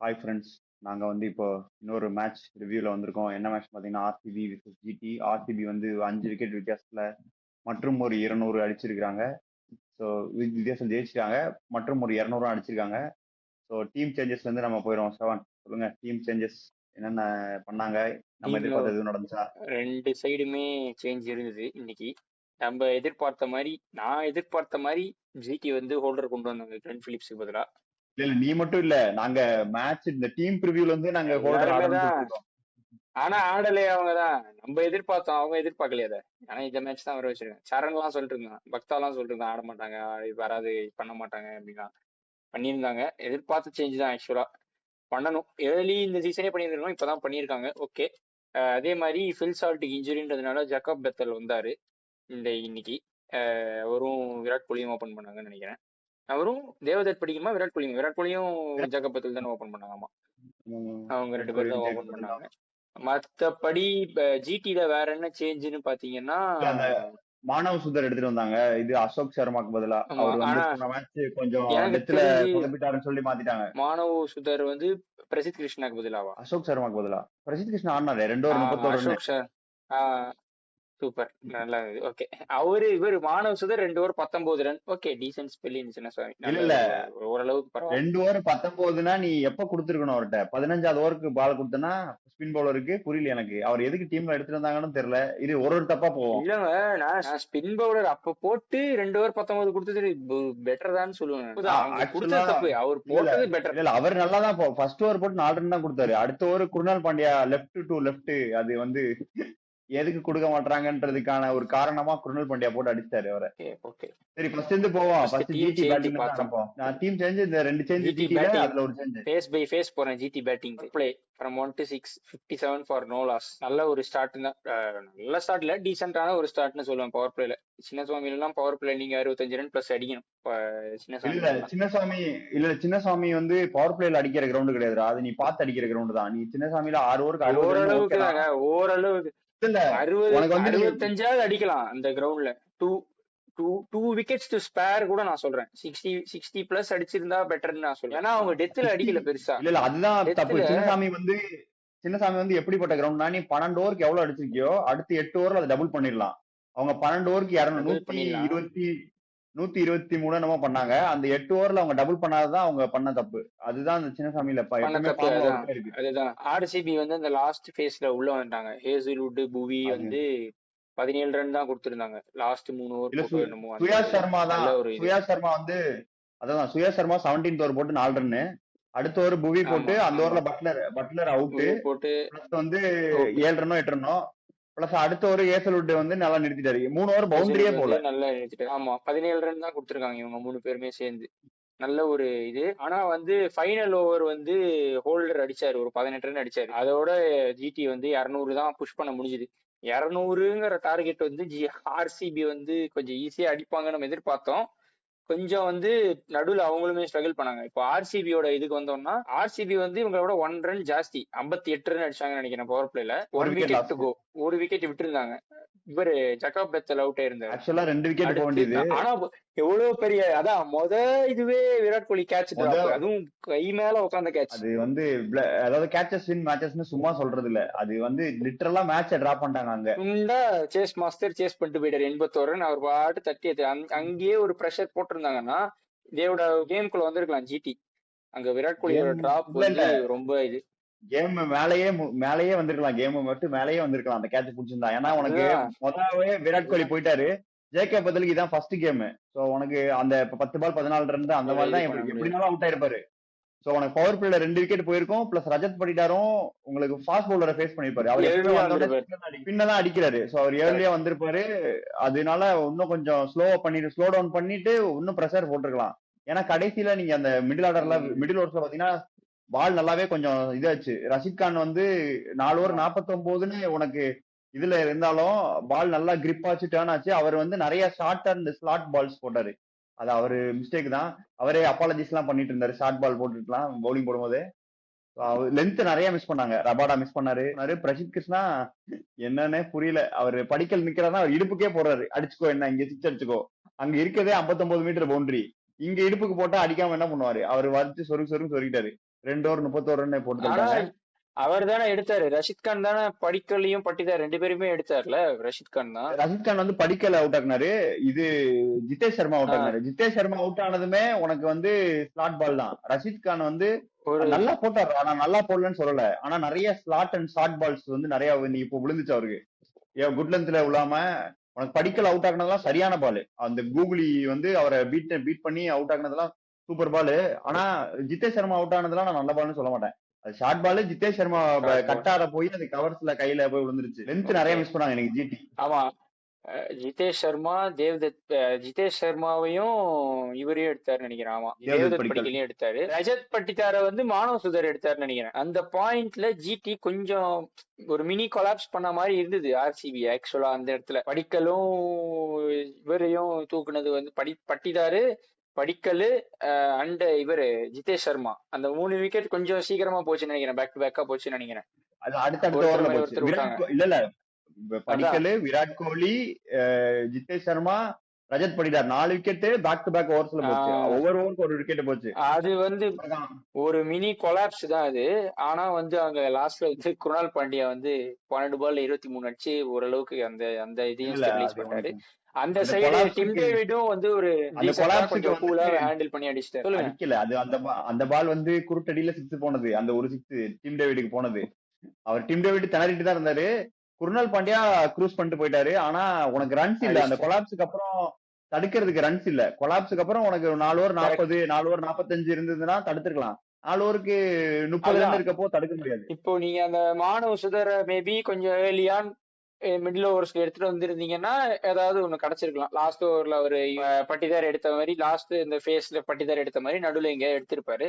Hi friends. நாங்க வந்து இப்போ இன்னொரு மேட்ச் ரிவ்யூல வந்திருக்கோம். என்ன மேட்ச் பார்த்தீங்கன்னா, ஆர்சிபி விசஸ் ஜிடி. ஆர்சிபி வந்து 5 விக்கெட் வித்தியாசத்துல மற்றும் ஒரு 200 அடிச்சிருக்காங்க. ஸோ வித்தியாசம் ஜெயிச்சிட்டாங்க. மற்றும் ஒரு 200 அடிச்சிருக்காங்க. ஸோ டீம் சேஞ்சஸ்ல இருந்து நம்ம போயிடும். செவன் சொல்லுங்க, டீம் சேஞ்சஸ் என்னென்ன பண்ணாங்க? நம்ம டீம்ல எதிர்பார்த்தது எதுவும் நடந்துச்சா? 2 சைடுமே சேஞ்ச் இருந்தது இன்னைக்கு. நம்ம எதிர்பார்த்த மாதிரி நான் எதிர்பார்த்த மாதிரி ஜிடி வந்து ஹோல்டர் கொண்டு வந்தாங்க கிளென் பிலிப்ஸுக்கு பதிலா. இல்ல இல்ல, நீ மட்டும் இல்ல, நாங்க மேட்ச் இந்த டீம் ப்ரிவியூல இருந்து நாங்க ஹோல்டர் எல்லாருமே ஆடுறோம்னு தான். சொல்லிருக்கோம். ஆனா ஆடலையே அவங்க தான். நம்ம எதிர்பார்த்தோம், அவங்க எதிர்பார்க்கலையே அதை. ஆனா இந்த மேட்ச் தான் வர வச்சிருக்கேன். சரண்லாம் சொல்லிட்டு இருந்தான், பக்தாலாம் சொல்லிட்டு இருந்தான் ஆட மாட்டாங்க, வராது, பண்ண மாட்டாங்க அப்படின்னா பண்ணியிருந்தாங்க. எதிர்பார்த்த சேஞ்ச் தான் ஆக்சுவலா. பண்ணணும், ஏர்லி இந்த சீசனே பண்ணியிருக்கணும், இப்பதான் பண்ணியிருக்காங்க. ஓகே. அதே மாதிரி ஃபில் சால்ட்டுக்கு இன்ஜுரின்றதுனால ஜக்கப் பெத்தல் வந்தாரு இன்னைக்கு. அவரும் விராட் கோலியும் ஓபன் பண்ணாங்கன்னு நினைக்கிறேன். அவரும் தேவதத் படிக்குமா விராட் கோலியும் ஜக்கப் பெத்தல் தானே ஓபன் பண்ணாங்க. ஆமா, அவங்க 2 பேர் தான் ஓபன் பண்ணாங்க. மத்தபடி இப்ப ஜிடில வேற என்ன சேஞ்சுன்னு பாத்தீங்கன்னா, அந்த மானவ் சுந்தர் எடுத்துட்டு வந்தாங்க. இது அசோக் சர்மாக்கு பதிலா. ஆமா. அவர் வந்து ஆனா போன மேட்ச் கொஞ்சம் எனக்கு டெத்ல தெரிஞ்சு சொதப்பிட்டாருன்னு சொல்லி மாத்திட்டாங்க. மானவ் சுதர் வந்து பிரசித் கிருஷ்ணாக்கு பதிலாவா? அசோக் சர்மாக்கு பதிலா பிரசித் கிருஷ்ணா ஆடினாரு 2 ஓவர் ஆமா, 31 ரன். அசோக் சார். சூப்பர், நல்லா இருந்தது. ஓகே. இவர் Manav Sudhar 2 over 19 run. Okay, decent spelling சின்ன சுவாமி. இல்ல நல்ல இல்ல, ஓரளவுக்கு பரவாயில்ல. 2 ஓவர் 19னா நீ எப்ப கொடுத்துருக்கணும் அவர்கிட்ட? 15வது ஓவருக்கு பால் கொடுத்தனா ஸ்பின் பவுலருக்கு. புரியல எனக்கு, அவர் எதுக்கு டீம்ல எடுத்துட்டு வந்தாங்கன்னு தெரியல. இது ஒரு ஒரு தப்பா போவோம். இல்லங்க, நான் ஸ்பின் பவுலர் அப்ப போட்டு 2 ஓவர் 19 கொடுத்தது பெட்டர் தான் சொல்லுவேன். அவங்க ஆக்சுவலா கொடுத்தது தப்பு, அவர் இல்ல இல்ல போட்டது பெட்டர். இல்ல, அவர் நல்லா தான் ஃபர்ஸ்ட் ஓவர் போட்டு 4 ரன் தான் கொடுத்தாரு. அடுத்த over Krunal Pandya left to left, அது வந்து எதுக்கு கொடுக்க மாட்டாங்கன்றதுக்கான ஒரு காரணமா குருணால் பாண்டியா போட்டு அடிச்சாரு அவரை. ஓகே. சரி, ஃபர்ஸ்ட் இருந்து போவோம். First first team GT change batting தான் பார்த்தோம். அனுப்போம். நான் டீம் சேஞ்ச் இந்த 2 சேஞ்ச் ஜிடி ஜிடில, பேட்டிங் அதுல ஒரு சேஞ்ச். ஃபேஸ் பை ஃபேஸ் போறேன். GT batting play from 1 to 6 57 for no loss. நல்ல ஒரு ஸ்டார்ட் தான். நல்ல ஸ்டார்ட் இல்ல, டீசென்டான ஒரு ஸ்டார்ட்னு சொல்லுவேன். பவர் பிளேல சின்னசுவாமில எல்லாம் பவர் பிளே நீங்க 65 ரன் பிளஸ் அடிக்கணும். இல்ல சின்னசாமி, இல்ல சின்னசாமி வந்து பவர் பிளேல அடிக்கிற கிரவுண்ட் கிடையாதுடா. அது நீ பார்த்து அடிக்கிற கிரவுண்ட் தான். நீ சின்னசாமில 6 ஓவருக்கு 60 ரன் ஓரளவுக்கு ஓகேடா. தாங்க, ஓரளவுக்கு. இல்ல 60 உனக்கு வந்து 65 அடிக்கலாம் அந்த கிரவுண்ட்ல. Two two two wickets to spare கூட நான் சொல்றேன். 60 பிளஸ் அடிச்சிருந்தா பெட்டர்னு நான் சொல்றேன். ஏன்னா அவங்க டெத்ல 60 அடிக்கல பெருசா. இல்ல இல்ல, அதுதான் தப்பு. டெத்ல சின்னசாமி வந்து எப்படிப்பட்ட கிரவுண்ட்னா, நீ 12 ஓவருக்கு எவ்வளவு அடிச்சிருக்கியோ அடுத்து 8 ஓவர்ல அதை டபுள் பண்ணிடலாம். அவங்க 12 ஓவருக்கு டபுள் பண்ணிடலாம். 123 என்னமோ பண்ணாங்க. அந்த 8 ஓவர்ல அவங்க டபுள் பண்ணாததான் அவங்க பண்ண தப்பு. அதுதான் அந்த சின்னசாமியில பண்ண எப்பவுமே தப்பு ஃபார்முலா அதுதான். ஒர்க்கா இருக்கு. அதுதான் ஆர்சிபி வந்து அந்த லாஸ்ட் ஃபேஸ்ல உள்ள வந்துட்டாங்க. ஹேசில்வுட், புவி அது வந்து 17 ரன் தான் கொடுத்திருந்தாங்க லாஸ்ட் 3 ஓவர் இல்ல, போட்டோ என்னமோ. சுயா சர்மா தான். நல்ல ஒரு இது. சுயா சர்மா வந்து அதான் சுயா சர்மா 17th ஓவர் போட்டு 4 ரன்னு. அடுத்த ஓவர் புவி போட்டு அந்த ஓவர்ல பட்லர் அவுட் போட்டு பிளஸ் வந்து 7 ரன்னோ 8 ரன்னோ பிளஸ் அடுத்த ஓவர் ஏசல்வுட் வந்து நல்லா நிறுத்திட்டாரு. 3 ஓவர் பவுண்டரியே போல. நல்லா நிறுத்திட்டாரு. ஆமா, 17 ரன் தான் கொடுத்திருக்காங்க இவங்க 3 பேருமே சேர்ந்து. நல்ல ஒரு இது. ஆனா வந்து ஃபைனல் ஓவர் வந்து ஹோல்டர் அடிச்சாரு, ஒரு 18 ரன் அடிச்சாரு. அதோட ஜிடி வந்து 200 தான் புஷ் பண்ண முடிஞ்சுது. 200ங்கிற டார்கெட் வந்து ஆர்சிபி வந்து கொஞ்சம் ஈஸியா அடிப்பாங்க நம்ம எதிர்பார்த்தோம். கொஞ்சம் வந்து நடுவில் அவங்களுமே ஸ்ட்ரகிள் பண்ணாங்க. இப்போ ஆர்சிபியோட இதுக்கு வந்தோம்னா, ஆர்சிபி வந்து இவங்களோட 1 ரன் ஜாஸ்தி, 58 ரன் அடிச்சாங்கன்னு நினைக்கிறேன் பவர் பிளேல. 1 விக்கெட் கோ, 1 விக்கெட் விட்டுருந்தாங்க. இவரு ஜக்கப் பெத்தல் அவுட் ஆயிருந்தாரு. ஆக்சுவலா 2 விக்கெட் போக வேண்டியது. ஆனா எவ்வளவு பெரிய அதான் இதுவே விராட் கோலி கேட்ச் டிராப், அதுவும் கை மேல உட்கார்ந்த கேட்ச். அது வந்து அதாவது கேட்சஸ் வின் மேட்சஸ்னு சும்மா சொல்றது இல்ல, அது வந்து லிட்டரலா மேட்சை டிராப் பண்ணிட்டாங்க. அங்க உண்டா சேஸ் மாஸ்டர் சேஸ் பண்ணிட்டு போயிட்டாரு 81 ரன். அவர் பாட்டு தட்டி அங்கேயே ஒரு பிரஷர் போட்டிருந்தாங்கன்னா இதோட கேம்குள்ள வந்திருக்கலாம் ஜிடி. அங்க விராட் கோலியோட டிராப் வந்து ரொம்ப இது. கேம் மேலேயே வந்திருக்கலாம். கேம் மட்டும் மேலேயே வந்திருக்கலாம் அந்த கேட்ச் பிடிச்சிருந்தா. ஏன்னா உனக்கு முதலாவே விராட் கோலி போயிட்டாரு. ஜேகே பதிலுக்கு இதான் ஃபர்ஸ்ட் கேம். சோ உனக்கு அந்த 10 பால் 14 ரன் அந்த மாதிரி தான் எப்படினாலும் அவுட் ஆயிருப்பாரு. சோ உனக்கு பவர் பிளேல 2 விக்கெட் போயிருக்கும். பிளஸ் ரஜத் படிட்டாரும் உங்களுக்கு ஃபாஸ்ட் பவுலரை ஃபேஸ் பண்ணிருப்பாரு. அவர் எப்பவுமே வந்தோடனே பின்னதான் அடிக்கிறாரு. சோ அவர் ஏர்லியா வந்திருப்பாரு. அதனால இன்னும் கொஞ்சம் ஸ்லோ டவுன் பண்ணிட்டு இன்னும் ப்ரெஷர் போட்டிருக்கலாம். ஏன்னா கடைசியில நீங்க அந்த மிடில் ஓவர்ஸ்ல பாத்தீங்கன்னா பால் நல்லாவே கொஞ்சம் இதாச்சு. ரஷித் கான் வந்து 4 ஓவர் 49ன்னு உனக்கு இதுல இருந்தாலும் பால் நல்லா கிரிப் ஆச்சு, டேர்ன் ஆச்சு. அவர் வந்து நிறைய ஷார்ட் அண்ட் ஸ்லாட் பால்ஸ் போட்டாரு. அது அவரு மிஸ்டேக் தான். அவரே அப்பாலஜிஸ் எல்லாம் பண்ணிட்டு இருந்தாரு. ஷார்ட் பால் போட்டுக்கலாம் பவுலிங் போடும்போது. லென்த் நிறைய மிஸ் பண்ணாங்க. ரபாடா மிஸ் பண்ணாரு. பிரசித் கிருஷ்ணா என்னன்னே புரியல. அவர் படிக்கல் நிக்கிறதா, அவர் இடுப்புக்கே போடுறாரு. அடிச்சுக்கோ, என்ன இங்க 6 அடிச்சுக்கோ. அங்க இருக்கதே 59 மீட்டர் பவுண்டரி. இங்க இடுப்புக்கு போட்டா அடிக்காம என்ன பண்ணுவாரு? அவர் வச்சு சொருகிட்டாரு. 2 ஓவர் 31 ரன் போட்டு ஆனா தள்ளிட்டாங்க. அவர் தானே எடுத்தாரு, ரஷித் கான் தானே படிக்கலையும் பட்டிதார் 2 பேருமே எடுத்தாருல. ரஷித் கான் தான். ரஷித் கான் வந்து படிக்கல அவுட் ஆக்குனாரு. இது ஜிதேஷ் சர்மா அவுட் ஆக்குனாரு. ஜிதேஷ் சர்மா அவுட் ஆனதுமே உனக்கு வந்து ஸ்லாட் பால் தான். ரஷித் கான் வந்து ஒரு நல்லா போட்டாரு. ஆனா நல்லா போடலன்னு சொல்லல. ஆனா நிறைய ஸ்லாட் அண்ட் ஷார்ட் பால்ஸ் வந்து நிறைய நீ இப்போ விழுந்துச்சு அவருக்கு. குட் லென்த்ல விழாம உனக்கு படிக்கல் அவுட் ஆக்குனதெல்லாம் சரியான பால். அந்த கூகுளி வந்து அவரை பீட் பண்ணி அவுட் ஆக்குனதெல்லாம் சூப்பர் பால். ஆனா ஜிதேஷ் சர்மா அவுட் ஆனதெல்லாம் நான் நல்ல பால்னு சொல்ல மாட்டேன். அது ஷார்ட் பால். ஜிதேஷ் சர்மா கட்டார போய் அது கவர்ஸ்ல கையில போய் விழுந்துருச்சு. லென்த் நிறைய மிஸ் பண்ணாங்க எனக்கு ஜிடி. ஆமா, ஜிதேஷ் சர்மா தேவ்தத், ஜிதேஷ் சர்மாவையும் இவரையும் எடுத்தாருன்னு நினைக்கிறேன். ஆமா, தேவ்தத் படிக்கலையும் எடுத்தாரு. ரஜத் பட்டிதார வந்து மானவ் சுதர் எடுத்தாருன்னு நினைக்கிறேன். அந்த பாயிண்ட்ல ஜிடி கொஞ்சம் ஒரு மினி கொலாப்ஸ் பண்ண மாதிரி இருந்தது ஆர்சிபி. ஆக்சுவலா அந்த இடத்துல படிக்கலும் இவரையும் தூக்குனது வந்து பட்டிதாரு, படிக்கல் அண்ட் இவரு ஜிதேஷ் சர்மா. அந்த 3 விக்கெட் கொஞ்சம் சீக்கிரமா போச்சுன்னு நினைக்கிறேன். பேக் டு பேக்கா போச்சுன்னு நினைக்கிறேன். அது அடுத்த ஓவர்ல போச்சு. இல்ல Padikkal, Virat Kohli, Jitesh Sharma, Rajat Patidar 4 wicket back to back ஓவர்ஸ்ல போச்சு. ஒவ்வொரு ஓவருக்கு ஒரு விக்கெட் போச்சு. அது வந்து ஒரு மினி கொலாப்ஸ் தான் அது. ஆனா வந்து அங்க லாஸ்ட்ல வந்து குருணால் பாண்டியா வந்து 12 பால்ல 23 அடிச்சு ஓரளவுக்கு அந்த அந்த இதையும் ஸ்டெபிலைஸ் பண்ணாரு. அந்த சைடு டிம் டேவிடும் வந்து ஒரு கொஞ்சம் கூலா ஹேண்டில் பண்ணி அடிச்சிட்டாரு. அடிக்கல. அது அந்த பால் வந்து குருட்டடியில 6 போனது. அந்த ஒரு 6 டிம் டேவிடுக்கு போனது. அவர் டிம் டேவிட் திணறிட்டு தான் இருந்தாரு. குருணால் பாண்டியா க்ரூஸ் பண்ணிட்டு போயிட்டாரு. ஆனா உனக்கு ரன்ஸ் இல்ல. அந்த கொலாப்ஸுக்கு அப்புறம் தடுக்கிறதுக்கு ரன்ஸ் இல்ல. கொலாப்ஸுக்கு அப்புறம் உனக்கு 4 ஓவர் 40, 4 ஓவர் 45 இருந்ததுன்னா தடுத்துக்கலாம். 4 ஓவருக்கு 30 ரன் இருக்கப்போ தடுக்க முடியாது. இப்போ நீங்க அந்த மானவ் சுதர மேபி கொஞ்சம் ஏர்லியான் மிடில் ஓவர்ஸ்ல எடுத்துட்டு வந்திருந்தீங்கன்னா ஏதாவது ஒண்ணு கிடைச்சிருக்கலாம். லாஸ்ட் ஓவர்ல ஒரு பட்டிதார் எடுத்த மாதிரி, லாஸ்ட் இந்த ஃபேஸ்ல பட்டிதார் எடுத்த மாதிரி நடுவுல எங்க எடுத்திருப்பாரு.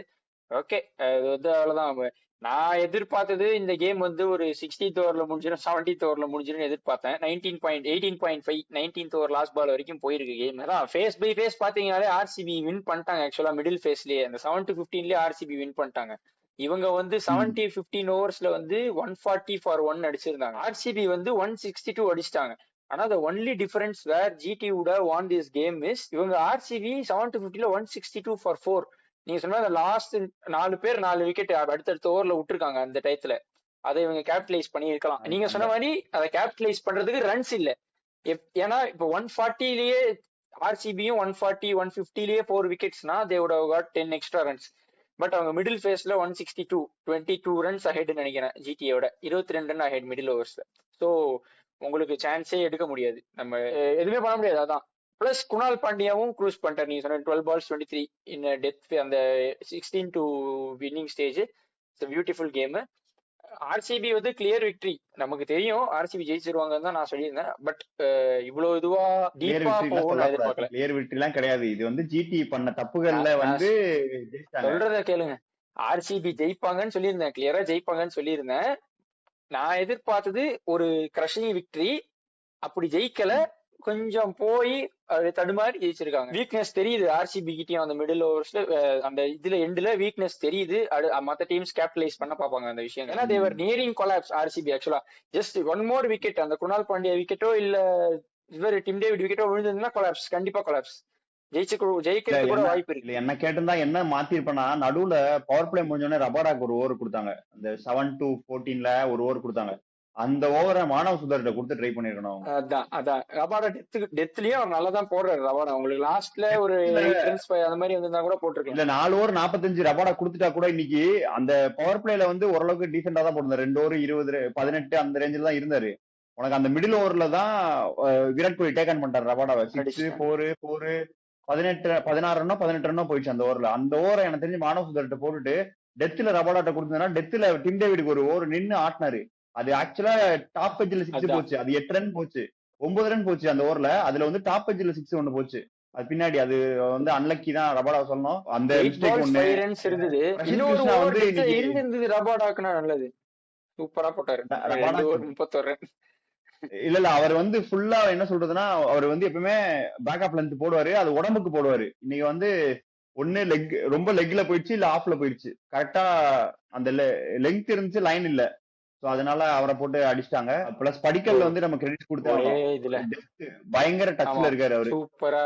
ஓகே, அது வந்து அவ்வளவுதான். நான் எதிர்பார்த்தது இந்த கேம் வந்து ஒரு 60th ஓவர்ல முடிஞ்சிடும், 70th ஓவர்ல முடிஞ்சிடும் எதிர்பார்த்தேன். 18.5 19th ஓவர் லாஸ்ட் பால் வரைக்கும் போயிருக்கு கேம். அதான் ஃபேஸ் பை ஃபேஸ் பாத்தீங்கன்னாலே ஆர்சிபி வின் பண்ணிட்டாங்க. ஆக்சுவலா மிடில் ஃபேஸ்லயே அந்த 7-15லயே ஆர்சிபி வின் பண்ணிட்டாங்க. இவங்க வந்து 70-15 ஓவர்ஸ்ல வந்து 140 for 1 அடிச்சிருந்தாங்க. ஆர்சிபி வந்து 162 அடிச்சிட்டாங்க. ஆனா the only difference where GT would have won this game is இவங்க ஆர்சிபி 7-15ல 162 for 4. நீங்க சொன்ன அந்த லாஸ்ட் 4 பேர் 4 விக்கெட் அடுத்தடுத்த ஓவர்ல விட்டுருக்காங்க அந்த டயத்துல. அதை இவங்க கேபிட்டலைஸ் பண்ணி இருக்கலாம். நீங்க சொன்ன மாதிரி அதை கேபிட்டலைஸ் பண்றதுக்கு ரன்ஸ் இல்ல. ஏன்னா இப்போ 140லயே ஆர்சிபியும் 140 150லயே 4 விக்கெட்ஸ்னா they would have got 10 extra runs. But அவங்க மிடில் ஃபேஸ்ல 162 22 ரன்ஸ் அஹெட்னு நினைக்கிறேன். ஜிடியோட 22 ரன் அஹெட் மிடில் ஓவர்ஸ்ல. ஸோ உங்களுக்கு சான்ஸே எடுக்க முடியாது, நம்ம எதுவுமே பண்ண முடியாது. அதான் பிளஸ் குணால் பாண்டியாவும் க்ரூஸ் பண்ணிட்டார். நீங்க சொன்ன 12 balls 23 இன் டெத் அந்த 16 to winning stage. It's beautiful game. RCB வந்து கிளியர் விக்டரி. நமக்கு தெரியும் ஆர்சிபி ஜெயிச்சிருவாங்கன்னு தான் நான் சொல்லியிருந்தேன். பட் இவ்வளவு இதுவா டீப்பா போகும்னு எதிர்பார்க்கல. கிளியர் விக்டரி எல்லாம் கிடையாது. இது வந்து ஜிடி பண்ண தப்புகள்ல வந்து சொல்றத கேளுங்க. ஆர்சிபி ஜெயிப்பாங்கன்னு சொல்லியிருந்தேன், கிளியரா ஜெயிப்பாங்கன்னு சொல்லியிருந்தேன். நான் எதிர்பார்த்தது ஒரு கிரஷிங் விக்டரி. அப்படி ஜெயிக்கல, கொஞ்சம் போய் தடுமாறி ஜெயிச்சிருக்காங்க. வீக்னஸ் தெரியுது ஆர்சிபி கிட்டயும் அந்த மிடில் ஓவர்ஸ்ல அந்த இதுல எண்ட்ல வீக்னஸ் தெரியுது. மத்த டீம்ஸ் கேபிட்டலைஸ் பண்ண பாப்பாங்க அந்த விஷயம். ஏன்னா தேவர் நியரிங் கொலாப்ஸ் ஆர்சிபி. ஆக்சுவலா ஜஸ்ட் ஒன் மோர் விக்கெட், அந்த குணால் பாண்டியா விக்கெட்டோ இல்ல இவர் டிம் டேவிட் விக்கெட்டோ விழுந்ததுன்னா கொலாப்ஸ், கண்டிப்பா கொலாப்ஸ். ஜெயிக்கிறது கூட வாய்ப்பு இருக்கு. என்ன கேட்டிருந்தா என்ன மாத்திருப்பேன்னா, நடுவுல பவர் பிளே முடிஞ்சோடனே ரபாடாக்கு ஒரு ஓவர் கொடுத்தாங்க. அந்த 7-14ல ஒரு ஓவர் கொடுத்தாங்க. அந்த ஓவரை மானவ் சுதர்கிட்ட கொடுத்து ட்ரை பண்ணிருக்கணும். அதான் ரபாடா டெத்லயும் அவர் நல்லா தான் போடுறாரு. ரபாடா உங்களுக்கு லாஸ்ட்ல ஒரு 8 runs அந்த மாதிரி வந்திருந்தா கூட போட்டிருக்கேன். இல்ல 4 ஓவர் 45 ரபாடா கொடுத்துட்டா கூட இன்னைக்கு அந்த பவர் பிளேல வந்து ஓரளவுக்கு டீசெண்டா தான் போட்டிருந்தாரு. 2 ஓவர் 20 18 அந்த ரேஞ்சில் தான் இருந்தாரு. உனக்கு அந்த மிடில் ஓவர்ல தான் விராட் கோலி டேக் ஆன் பண்ணிட்டாரு ரபாடாவை. 6 4 4 16 ரன்னோ 18 ரன்னோ போயிடுச்சு அந்த ஓவர்ல. அந்த ஓவரை எனக்கு தெரிஞ்சு மானவ் சுதர்கிட்ட போட்டுட்டு டெத்ல ரபாடாட்ட கொடுத்தா டெத்ல டிம் டேவிடுக்கு ஒரு ஓவர் நின்னு ஆட்டினாரு. அது ஆக்சுவலா டாப் எட்ஜ்ல 6 போச்சு. அது 8 ரன் போச்சு, 9 ரன் போச்சு அந்த ஓவர்ல. அதுல வந்து டாப் எட்ஜ்ல 6 ஒண்ணு போச்சு. அது பின்னாடி அது வந்து அன்லக்கி தான் ரபாடா சொல்லணும். அந்த மிஸ்டேக் ஒண்ணு இருந்தது. இன்னொரு ஓவர் இருந்தது ரபாடாக்குனா நல்லது, சூப்பரா போட்டாரு 31 ரன். இல்ல அவர் வந்து ஃபுல்லா என்ன சொல்றதுன்னா, அவர் வந்து எப்பவுமே பேக்கப் லென்த் போடுவாரு, அது உடம்புக்கு போடுவாரு. இன்னைக்கு வந்து ஒண்ணு லெக் ரொம்ப லெக்ல போயிடுச்சு, இல்ல ஆஃப்ல போயிடுச்சு. கரெக்டா அந்த லெங்த் இருந்துச்சு, லைன் இல்ல. அதனால அவரை போட்டு அடிச்சிட்டாங்க. பிளஸ் படிக்கல்ல வந்து நம்ம கிரெடிட் கொடுத்தாங்க. பயங்கர டச்ல இருக்காரு அவரு. சூப்பரா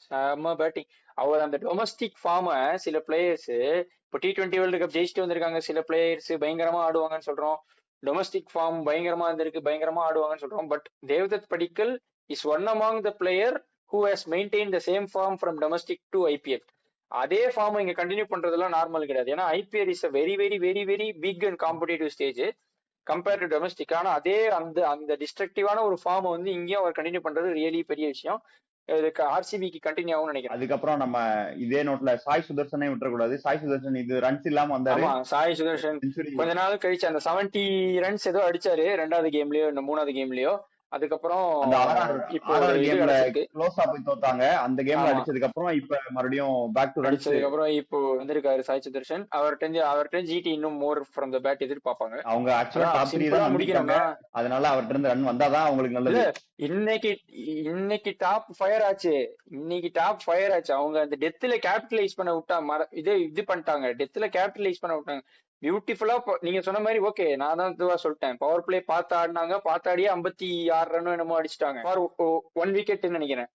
செம பேட்டிங். அவர் அந்த டொமஸ்டிக் ஃபார்ம சில பிளேயர்ஸ் இப்போ T20 வேர்ல்டு கப் ஜெயிச்சுட்டு வந்திருக்காங்க சில பிளேயர்ஸ், பயங்கரமா ஆடுவாங்கன்னு சொல்றோம். டொமஸ்டிக் ஃபார்ம் பயங்கரமா இருந்திருக்கு, பயங்கரமா ஆடுவாங்கன்னு சொல்றோம். But Devdutt Padikkal is one among the player who has maintain the same form from domestic to IPL. அதே ஃபார்ம் இங்க கண்டினியூ பண்றதுலாம் நார்மல் கிடையாது. ஏன்னா IPL is a very very very very big and competitive stage compare to domestic. ஆனா அதே அந்த அந்த டிஸ்ட்ரக்டிவான ஒரு ஃபார்ம் வந்து இங்கேயும் அவர் கண்டினியூ பண்றது ரியலி பெரிய விஷயம். இதுக்கு ஆர்சிபிக்கு கண்டினியூ ஆகும்னு நினைக்கிறேன். அதுக்கப்புறம் நம்ம இதே நோட்ல சாய் சுதர்சனே விட்டுறக்கூடாது. சாய் சுதர்சன் இது ரன்ஸ் இல்லாம வந்தாரு. ஆமா, சாய் சுதர்ஷன் செஞ்சுரி கொஞ்ச நாள் கழிச்சு அந்த 70 ரன்ஸ் ஏதோ அடிச்சாரு 2வது கேம்லயோ இந்த 3வது கேம்லயோ. அதுக்கப்புறம் அந்த இப்போ ஒரு இது கேம்ல கிடைச்சிருக்கு. க்ளோஸா போய் தோத்தாங்க. அந்த கேம்ல ஆமா, அடிச்சதுக்கு அப்புறம் இப்ப மறுபடியும் பேக் டு ரன்ஸ். அடிச்சதுக்கு அப்புறம் இப்போ வந்திருக்காரு சாய் சுதர்ஷன். அவர்கிட்ட ஜிடி இன்னும் மோர் ஃப்ரம் த பேட் எதிர்பார்ப்பாங்க. அவங்க ஆக்சுவலா அதான் டாப் 3 சிம்பிளா தான் நம்பிட்டாங்க. முடிக்கணும்னா அதனால அவர்ட்ட இருந்து ரன் வந்தாதான் அவங்களுக்கு இல்ல நல்லது. இன்னைக்கு இன்னைக்கு டாப் ஃபயர் ஆச்சு. இன்னைக்கு டாப் ஃபயர் ஆச்சு. அவங்க அந்த டெத்ல கேபிட்டலைஸ் பண்ண விட்டா இது பண்ணிட்டாங்க. டெத்ல கேபிட்டலைஸ் பண்ண விட்டாங்க பியூட்டிஃபுல்லா. நீங்க சொன்ன மாதிரி ஓகே, நான் தான் இதுவா சொல்லிட்டேன். பவர் பிளே பார்த்து ஆடினாங்க, பார்த்தாடியே 56 ரன் என்னமோ அடிச்சிட்டாங்க. 1 விக்கெட் நினைக்கிறேன்.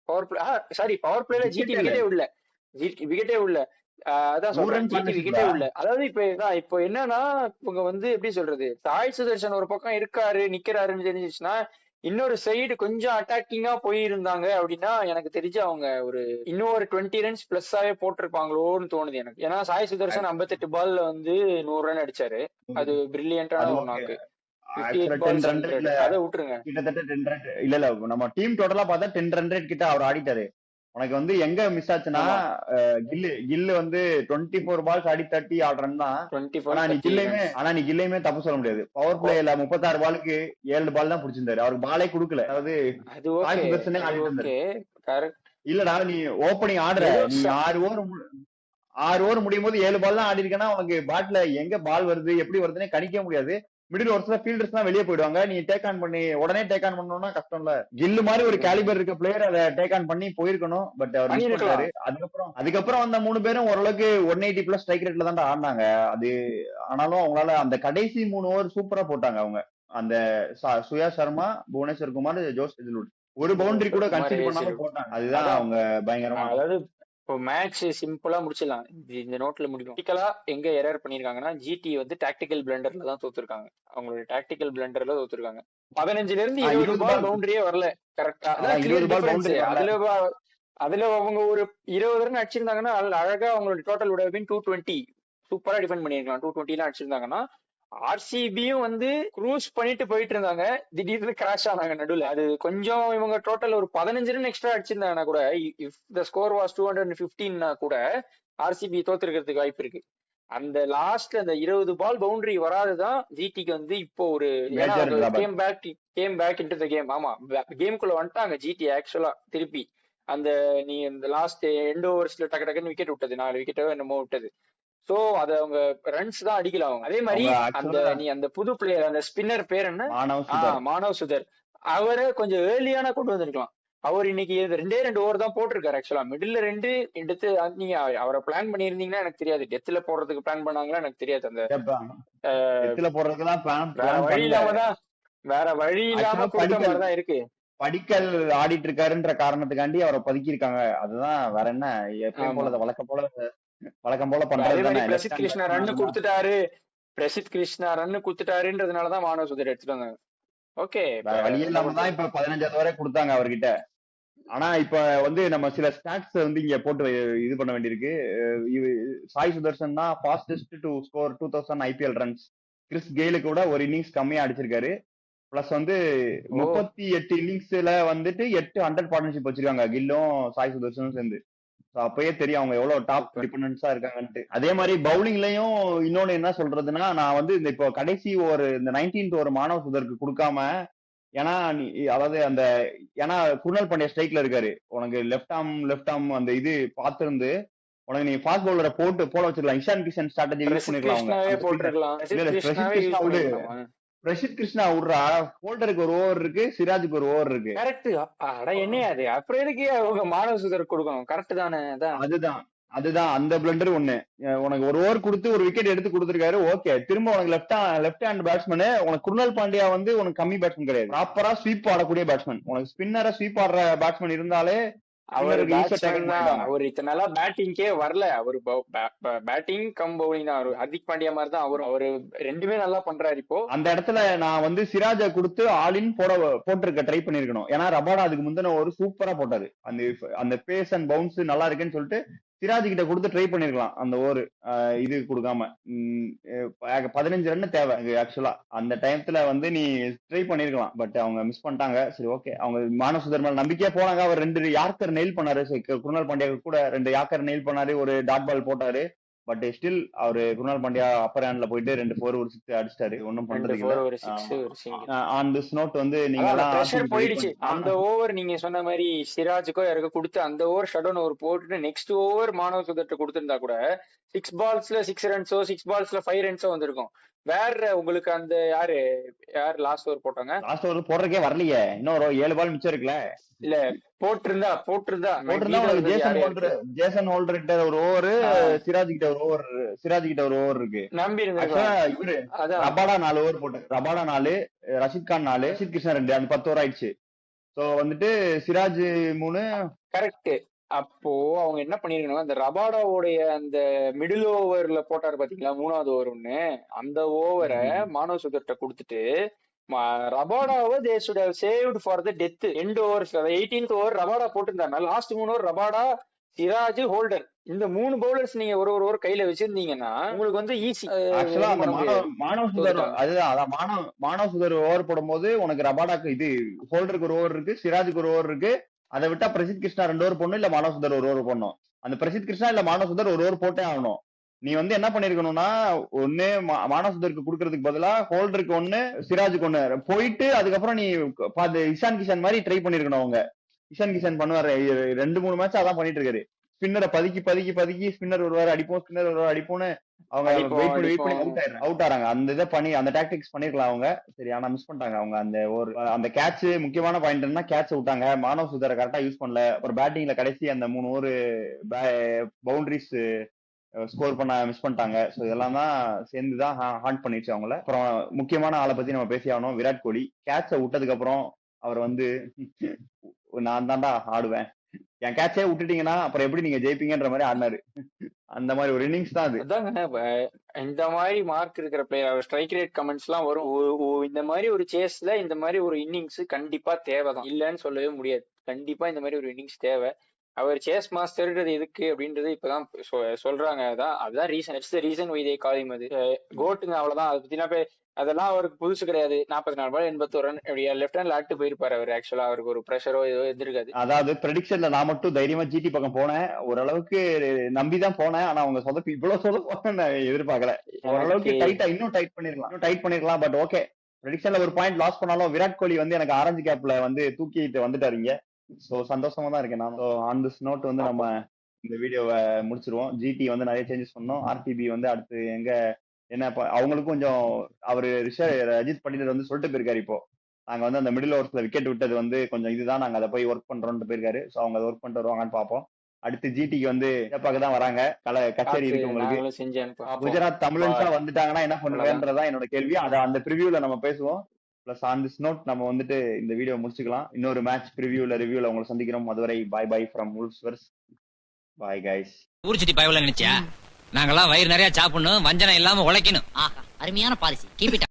பவர் பிளே சாரி பவர் பிளேல ஜிடி விக்கெட்டே விடல. விக்கெட்டே விடல. அதான் சொல்றேன், ஜிடி விக்கெட்டே விடல. அதாவது இப்போ என்னன்னா இவங்க வந்து எப்படி சொல்றது, சாய் சுதர்ஷன் ஒரு பக்கம் இருக்காரு நிக்கிறாருன்னு தெரிஞ்சிச்சுன்னா இன்னொரு சைடு கொஞ்சம் அட்டாக்கிங்கா போயிருந்தாங்க அப்படின்னா எனக்கு தெரிஞ்சு அவங்க இன்னும் ஒரு 20 ரன்ஸ் பிளஸ்ஸாவே போட்டிருப்பாங்களோன்னு தோணுது எனக்கு. ஏன்னா சாய் சுதர்ஷன் 58 பால்ல வந்து 100 ரன் அடிச்சாரு. அது பிரில்லியன்டான ஒரு நாக்கு. 58 பால்ஸ் 100. அதை விட்டுருங்க. கிட்டத்தட்ட 10 ரன் இல்ல நம்ம டீம் டோட்டலா பார்த்தா 10 ரன் ரேட் கிட்ட அவர் ஆடிட்டாரு. உனக்கு வந்து எங்க மிஸ் ஆச்சுன்னா கில்லு வந்து 24 பால்ஸ் அடி 30 ஆடுறன் தான். ஆனா நீ கில்லையுமே தப்பு சொல்ல முடியாது. பவர் பிளேல 36 பாலுக்கு 7 பால் தான் பிடிச்சிருந்தாரு. அவருக்கு பாலே கொடுக்கல. அதாவது இல்லடா நீ ஓப்பனிங் ஆடுற, நீ 6 ஓவர் முடியும் போது 7 பால் தான் ஆடி இருக்கனா உனக்கு பேட்ல எங்க பால் வருது எப்படி வருதுன்னு கணிக்க முடியாது. மிடில் ஒரு சில ஃபீல்டர்ஸ் தான் வெளியே போயிடுவாங்க. நீ டேக் ஆன் பண்ணி உடனே டேக் ஆன் பண்ணணும்னா கஷ்டம் இல்ல. கில்லு மாதிரி ஒரு கேலிபர் இருக்க பிளேயர் அதை டேக் ஆன் பண்ணி போயிருக்கணும். பட் அவர் மிஸ் பண்ணாரு. அதுக்கப்புறம் அந்த 3 பேரும் ஓரளவுக்கு 180 பிளஸ் ஸ்ட்ரைக் ரேட்ல தான் ஆடினாங்க. அது ஆனாலும் அவங்களால அந்த கடைசி 3 ஓவர் சூப்பரா போட்டாங்க. அவங்க அந்த சுயா சர்மா, புவனேஸ்வர் குமார், ஜோஸ் ஹேசல்வுட் ஒரு பவுண்டரி கூட கன்சிடர் பண்ணாம போட்டாங்க. அதுதான் அவங்க பயங்கரமா. அதாவது இப்போ மேட்ச் சிம்பிளா முடிச்சிடலாம். இந்த நோட்ல முடிக்கும். டாக்டிக்கலா எங்க எரர் பண்ணிருக்காங்கன்னா ஜிடி வந்து டாக்டிக்கல் பிளண்டர்ல தான் தோத்துருக்காங்க. அவங்களோட டாக்டிக்கல் பிளண்டர்ல தோத்துருக்காங்க. 15ல இருந்து 20 பால் பவுண்டரியே வரல. கரெக்டா? அதுல அவங்க ஒரு 20 ரன் அடிச்சிருந்தாங்கன்னா அழகா அவங்களோட டோட்டல் விட 220 சூப்பரா டிஃபெண்ட் பண்ணிருக்கலாம். 220 எல்லாம் அடிச்சிருந்தாங்கன்னா ஆர்சிபியும் வந்து க்ரூஸ் பண்ணிட்டு போயிட்டு இருந்தாங்க. திடீர்னு கிராஷ் ஆனாங்க நடுவில். அது கொஞ்சம் இவங்க டோட்டல் ஒரு 15 ரன் எக்ஸ்ட்ரா அடிச்சிருந்தாங்கன்னா கூட, இஃப் த ஸ்கோர் வாஸ் 215 கூட ஆர்சிபி தோத்துருக்கிறதுக்கு வாய்ப்பு இருக்கு. அந்த லாஸ்ட் அந்த 20 பால் பவுண்டரி வராதுதான் ஜிடிக்கு வந்து இப்போ ஒரு came back into the game. ஆமா, கேமுக்குள்ள வந்துட்டாங்க ஜிடி ஆக்சுவலா திருப்பி. அந்த நீ இந்த லாஸ்ட் எண்ட் ஓவர்ஸ்ல டக்கு டக்குன்னு விக்கெட் விட்டது, 4 விக்கெட்டோ என்னமோ விட்டது. சோ அத அவங்க ரன்ஸ் தான் அடிக்கலாம். அதே மாதிரி அந்த புது பிளேயர் அந்த ஸ்பின்னர் பேர் என்ன, மானவ் சுதர், அவரை கொஞ்சம் ஏர்லியான கொண்டு வந்திருக்கலாம். அவர் இன்னைக்கு 2 ஓவர் தான் போட்டிருக்காரு. ஆக்சுவலா மிடில் 2 எடுத்து நீங்க அவரை பிளான் பண்ணிருந்தீங்கன்னா எனக்கு தெரியாது. டெத்ல போடுறதுக்கு பிளான் பண்ணாங்களா எனக்கு தெரியாது. அந்த வேற வழி இல்லாம கொடுத்த மாதிரிதான் இருக்கு. படிக்கல் ஆடிட்டு இருக்காருன்ற காரணத்துக்காண்டி அவரை பதுக்கிருக்காங்க. அதுதான் வேற என்ன, எப்பயும் போல வழக்கம் போல பண்றது. பிரசித் கிருஷ்ணா ரன்னு கொடுத்துட்டாருன்றதுனாலதான் மானவ் சுதர் எடுத்துட்டு வந்தாங்க. ஓகே, வழி இல்லாம தான் இப்ப 15வது வரை கொடுத்தாங்க அவர்கிட்ட. ஆனா இப்ப வந்து நம்ம சில ஸ்டாட்ஸ் வந்து இங்க போட்டு இது பண்ண வேண்டியிருக்கு. சாய் சுதர்சன் தான் fastest to score 2000 IPL runs. Chris கெயிலுக்கு கூட ஒரு இன்னிங்ஸ் கம்மியா அடிச்சிருக்காரு. பிளஸ் வந்து 38 இன்னிங்ஸ்ல வந்துட்டு 8 100 பார்ட்னர்ஷிப் வச்சிருக்காங்க கில்லும் சாய் சுதர்சனும் சேர்ந்து. அப்பயே தெரியும் அவங்க எவ்வளவு டாப் டிபெண்டன்ஸா இருக்காங்கன்ட்டு. அதே மாதிரி பவுலிங்லயும் இன்னொன்னு என்ன சொல்றதுன்னா, நான் வந்து இந்த இப்போ கடைசி இந்த 19th ஓவர் மானவ் சுதருக்கு கொடுக்காம, ஏன்னா அதாவது ஏன்னா குர்னல் பாண்டியா ஸ்ட்ரைக்ல இருக்காரு. உனக்கு லெஃப்ட் ஆர்ம் அந்த இது பாத்துருந்து உனக்கு நீ ஃபாஸ்ட் பவுலரை போட வச்சிருக்கலாம். இஷான் கிஷன் ஸ்ட்ராட்டஜி யூஸ் பண்ணிக்கலாம். பிரசித் கிருஷ்ணா விடுறா, போல்டருக்கு ஒரு ஓவர் இருக்கு, சிராஜுக்கு ஒரு ஓவர் இருக்கு. கரெக்ட். என்ன அது அப்புறம் எதுக்கு அவங்க மானவ் சுதர் கொடுக்கணும்? கரெக்ட் தானே? அதுதான் அந்த பிளண்டர் ஒண்ணு. உனக்கு ஒரு ஓவர் கொடுத்து ஒரு விக்கெட் எடுத்து கொடுத்துருக்காரு. ஓகே, திரும்ப உனக்கு லெஃப்ட் ஹேண்ட் பேட்ஸ்மேன். உனக்கு குர்னல் பாண்டியா வந்து உனக்கு கம்மி பேட்ஸ்மேன் கிடையாது. ப்ராப்பரா ஸ்வீப் ஆடக்கூடிய பேட்ஸ்மேன். உனக்கு ஸ்பின்னரை ஸ்வீப் ஆடுற பேட்ஸ்மேன் இருந்தாலே அவர் ஸ்பின்னருக்கு ஈஸியா பேட்ஸ்மேன் டேக்கல் தான். பண்ணிடுவாங்க. அவர் இத்தனை நாளா பேட்டிங்கே வரல. அவரு பேட்டிங் கம் பவுலிங் தான். அவரு ஹர்திக் பாண்டியா மாதிரி தான் அவரும். அவரு ரெண்டுமே நல்லா பண்றாரு இப்போ. அந்த இடத்துல நான் வந்து சிராஜை கொடுத்து ஆலின் போட்டிருக்க ட்ரை பண்ணிருக்கணும். ஏன்னா ரபாடா அதுக்கு முந்தின ஒரு சூப்பரா போட்டாரு. அந்த பேஸ் அண்ட் பவுன்ஸ் நல்லா இருக்குன்னு சொல்லிட்டு சிராஜ் கிட்ட கொடுத்து ட்ரை பண்ணிருக்கலாம். அந்த ஓவர் இது கொடுக்காம 15 ரன் தேவை ஆக்சுவலா. அந்த டைம்ல வந்து நீ ட்ரை பண்ணிருக்கலாம். பட் அவங்க மிஸ் பண்ணிட்டாங்க. சரி ஓகே, அவங்க மானவ் சுதர் மேல நம்பிக்கையா போனாங்க. அவர் 2 யார்கர் நெயில் பண்ணாரு. குருணால் பாண்டியா கூட 2 யார்கர் நெயில் பண்ணாரு, ஒரு டாட் பால் போட்டாரு. பட் ஸ்டில் அவரு குருணால் பாண்டியா அப்பர் ஹேண்ட்ல போயிட்டு 2 4 ஒரு 6 அடிச்சிட்டாரு. ஒன்னும் பண்றதுக்கு இல்ல. ஆன் திஸ் நோட் வந்து நீங்க எல்லாம் பிரஷர் போயிடுச்சு. அந்த ஓவர் நீங்க சொன்ன மாதிரி சிராஜுக்கோ யாருக்கோ கொடுத்து அந்த ஓவர் ஷட் டவுன் ஓவர் போட்டுட்டு நெக்ஸ்ட் ஓவர் மானவ் சுதர்ட்ட கொடுத்திருந்தா கூட 6 பால்ஸ்ல 6 ரன்ஸோ 6 பால்ஸ்ல 5 ரன்ஸோ வந்திருக்கும். வேற உங்களுக்கு அந்த யாரு லாஸ்ட் ஓவர் போட்டாங்க? லாஸ்ட் ஓவர் போடுறதுக்கே வரலையே. இன்னொரு 7 பால் மிச்சம் இருக்குல்ல. இல்ல போட்டிருந்தா ஜேசன் ஹோல்டர் கிட்ட ஒரு ஓவர், சிராஜ் கிட்ட ஒரு ஓவர் இருக்கு. நம்பி இவரு ரபாடா 4 ஓவர் போட்டு, ரபாடா 4, ரஷித் கான் 4, ரஷித் கிருஷ்ணா 2, அந்த 10 ஓவர் ஆயிடுச்சு. சோ வந்துட்டு சிராஜ் 3 கரெக்ட். அப்போ அவங்க என்ன பண்ணிருக்கணும், அந்த ரபாடாவோடைய அந்த மிடில் ஓவர்ல போட்டாரு பாத்தீங்களா 3வது ஓவர் ஒண்ணு, அந்த ஓவரை மானவ் சுதர்ட்ட கொடுத்துட்டு ரபாடாவை they should have saved for the death end overs. 18th over Rabada போட்டிருந்தாருன்னா last 3 over Rabada, Siraj, Holder இந்த 3 பவுலர்ஸ் நீங்க ஒரு ஓவர் கையில வச்சிருந்தீங்கன்னா உங்களுக்கு வந்து ஈஸி. ஆக்சுவலா மானவ் சுதர் அதுதான் மானவ் சுதர் ஓவர் போடும்போது உனக்கு ரபாடாக்கு இது ஹோல்டருக்கு ஒரு ஓவர் இருக்கு, சிராஜுக்கு ஒரு ஓவர் இருக்கு. அதை விட்டா பிரசித் கிருஷ்ணா 2 ஓவர் போடணும், இல்ல மானவ் சுதர் ஒரு ஓவர் போடணும். அந்த பிரசித் கிருஷ்ணா இல்ல மானவ் சுதர் ஒரு ஓவர் போட்டே ஆகணும். நீ வந்து என்ன பண்ணிருக்கணும்னா, ஒண்ணு மானவ் சுதருக்கு கொடுக்கறதுக்கு பதிலா ஹோல்டருக்கு 1, சிராஜுக்கு 1 போயிட்டு அதுக்கப்புறம் நீ இஷான் கிஷன் மாதிரி ட்ரை பண்ணிருக்கணும். அவங்க இஷான் கிஷன் பண்ணுவாரு 2-3 மேட்ச் அதான் பண்ணிட்டு இருக்காரு. ஸ்பின்னரை பதுக்கி ஸ்பின்னர் ஒருவாரு அடிப்போம், ஸ்பின்னர் ஒருவாரு அடிப்போம்னு அவங்க வெயிட் பண்ணி அவுட் ஆறாங்க. அந்த இதை பண்ணி அந்த டாக்டிக்ஸ் பண்ணிருக்கலாம் அவங்க. சரி, ஆனா மிஸ் பண்ணிட்டாங்க அவங்க. அந்த கேட்ச் முக்கியமான பாயிண்ட் என்ன, கேட்ச் விட்டாங்க. மானவ் சுதரை கரெக்டா யூஸ் பண்ணல. ஒரு பேட்டிங்ல கடைசி அந்த 3 ஓவர் பவுண்டரிஸ் ஸ்கோர் பண்ண மிஸ் பண்ணிட்டாங்க. ஸோ இதெல்லாம் தான் சேர்ந்துதான் ஹாண்ட் பண்ணிடுச்சு அவங்கள. அப்புறம் முக்கியமான ஆளை பத்தி நம்ம பேசி ஆகணும். விராட் கோலி கேட்சை விட்டதுக்கு அப்புறம் அவர் வந்து நான் தான்டா ஆடுவேன், என் கேட்சே விட்டுட்டீங்கன்னா அப்புறம் எப்படி நீங்க ஜெயிப்பீங்கன்ற மாதிரி ஆடினாரு. அந்த மாதிரி ஒரு இன்னிங்ஸ் தான் அது. இந்த மாதிரி மார்க் இருக்கிற பிளேயர் ஸ்ட்ரைக் ரேட் கமெண்ட்ஸ் எல்லாம் வரும். இந்த மாதிரி ஒரு சேஸ்ல இந்த மாதிரி ஒரு இன்னிங்ஸ் கண்டிப்பா தேவைதான், இல்லன்னு சொல்லவே முடியாது. கண்டிப்பா இந்த மாதிரி ஒரு இன்னிங்ஸ் தேவை. அவர் சேஸ் மாஸ்டர்ன்றது எதுக்கு அப்படின்றது இப்பதான் சொல்றாங்க. அதுதான் reason. It's the reason why they call him. அது கோட்டுங்க, அவ்வளவுதான். அதை பத்தி அதெல்லாம் அவருக்கு புதுசு கிடையாது. 44 பால் 81 ரன் லெஃப்ட் ஹேண்ட்ல ஆட்டு போயிருப்பாரு அவர். ஆக்சுவலா அவருக்கு ஒரு ப்ரெஷரோ ஏதோ இருந்திருக்காது. அதாவது ப்ரெடிக்ஷன்ல நான் மட்டும் தைரியமா ஜிடி பக்கம் போனேன், ஓரளவுக்கு நம்பிதான் போனேன். ஆனா அவங்க சொதப்பி இவ்வளவு சொதப்ப நான் எதிர்பார்க்கல. ஓரளவுக்கு இன்னும் டைட் பண்ணிருக்கலாம். பட் ஓகே, ப்ரெடிக்ஷன்ல ஒரு பாயிண்ட் லாஸ் பண்ணாலும் விராட் கோலி வந்து எனக்கு ஆரஞ்சு கேப்ல வந்து தூக்கிட்டு வந்துட்டாருங்க. சோ சந்தோஷமா தான் இருக்கேன் நான். ஆன் திஸ் நோட் வந்து நம்ம இந்த வீடியோவை முடிச்சிருவோம். ஜிடி வந்து நிறைய சேஞ்சஸ் பண்ணோம். ஆர்டிபி வந்து அடுத்து எங்க என்ன அவங்களுக்கும் கொஞ்சம் அவரு ரஜித் பண்டிதர் வந்து சொல்லிட்டு போயிருக்காரு. இப்போ நாங்க வந்து அந்த மிடில் ஓவர்ஸ்ல விக்கெட் விட்டது வந்து கொஞ்சம் இதுதான், நாங்க அதை போய் ஒர்க் பண்றோம்னு போயிருக்காரு. சோ அவங்க அதை ஒர்க் பண்ணிட்டு வருவாங்கன்னு பாப்போம். அடுத்து ஜிடிக்கு வந்து தான் வராங்க. கச்சேரி இருக்கு உங்களுக்கு. குஜராத் தமிழன்ஸா வந்துட்டாங்கன்னா என்ன பண்ணுவேன்றதான் என்னோட கேள்வி. அதை அந்த ப்ரிவியூல நம்ம பேசுவோம். பிளஸ் ஆன் திஸ் நோட் நம்ம வந்துட்டு இந்த வீடியோ முடிச்சுக்கலாம். இன்னொரு மேட்ச் ரிவ்யூல உங்களை சந்திக்கிறோம். அதுவரை bye from Wolves. Bye guys. ஊர் சுத்தி பயவுல நினைச்சியா? நாங்கெல்லாம் வயிறு நிறைய சாப்பிடணும், வஞ்சனை இல்லாம உழைக்கணும். ஆஹா, அருமையான பாலிசி. Keep it